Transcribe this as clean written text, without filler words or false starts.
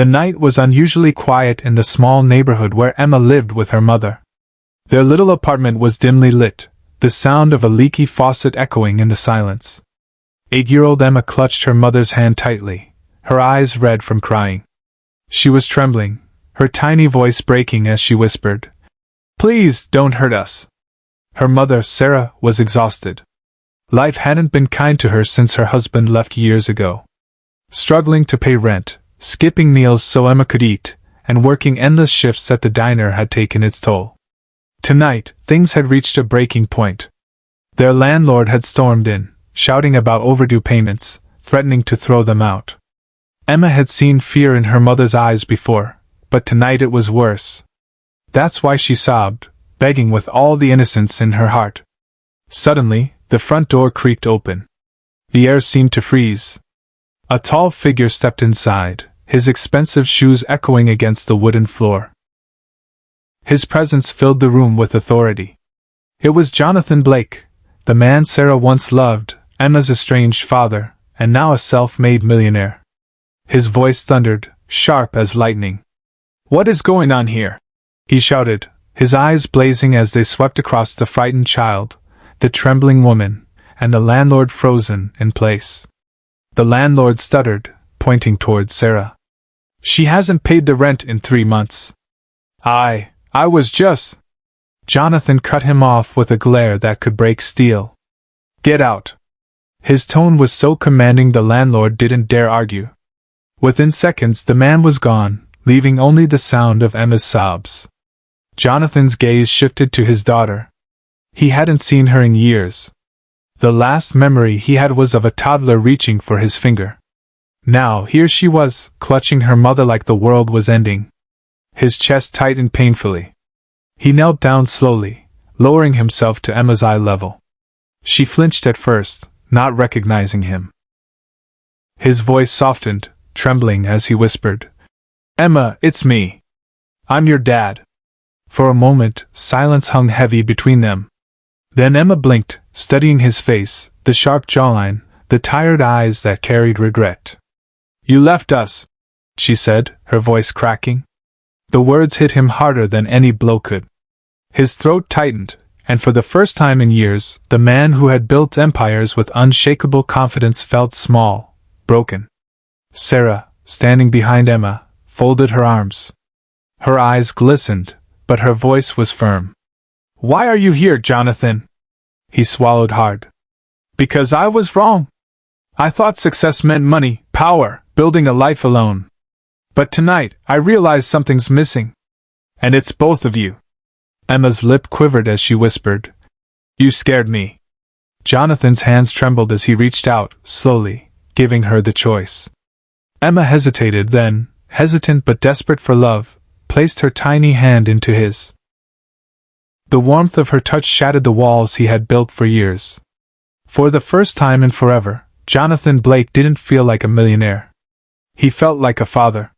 The night was unusually quiet in the small neighborhood where Emma lived with her mother. Their little apartment was dimly lit, the sound of a leaky faucet echoing in the silence. 8-year-old Emma clutched her mother's hand tightly, her eyes red from crying. She was trembling, her tiny voice breaking as she whispered, "Please, don't hurt us." Her mother, Sarah, was exhausted. Life hadn't been kind to her since her husband left years ago. Struggling to pay rent, skipping meals so Emma could eat, and working endless shifts at the diner had taken its toll. Tonight, things had reached a breaking point. Their landlord had stormed in, shouting about overdue payments, threatening to throw them out. Emma had seen fear in her mother's eyes before, but tonight it was worse. That's why she sobbed, begging with all the innocence in her heart. Suddenly, the front door creaked open. The air seemed to freeze. A tall figure stepped inside, his expensive shoes echoing against the wooden floor. His presence filled the room with authority. It was Jonathan Blake, the man Sarah once loved, Emma's estranged father, and now a self-made millionaire. His voice thundered, sharp as lightning. "What is going on here?" he shouted, his eyes blazing as they swept across the frightened child, the trembling woman, and the landlord frozen in place. The landlord stuttered, pointing towards Sarah. "She hasn't paid the rent in 3 months. I was just—" Jonathan cut him off with a glare that could break steel. "Get out." His tone was so commanding the landlord didn't dare argue. Within seconds the man was gone, leaving only the sound of Emma's sobs. Jonathan's gaze shifted to his daughter. He hadn't seen her in years. The last memory he had was of a toddler reaching for his finger. Now here she was, clutching her mother like the world was ending. His chest tightened painfully. He knelt down slowly, lowering himself to Emma's eye level. She flinched at first, not recognizing him. His voice softened, trembling as he whispered, "Emma, it's me. I'm your dad." For a moment, silence hung heavy between them. Then Emma blinked, studying his face, the sharp jawline, the tired eyes that carried regret. "You left us," she said, her voice cracking. The words hit him harder than any blow could. His throat tightened, and for the first time in years, the man who had built empires with unshakable confidence felt small, broken. Sarah, standing behind Emma, folded her arms. Her eyes glistened, but her voice was firm. "Why are you here, Jonathan?" He swallowed hard. "Because I was wrong. I thought success meant money, power, building a life alone. But tonight, I realize something's missing. And it's both of you." Emma's lip quivered as she whispered, "You scared me." Jonathan's hands trembled as he reached out, slowly, giving her the choice. Emma hesitated then, hesitant but desperate for love, placed her tiny hand into his. The warmth of her touch shattered the walls he had built for years. For the first time in forever, Jonathan Blake didn't feel like a millionaire. He felt like a father.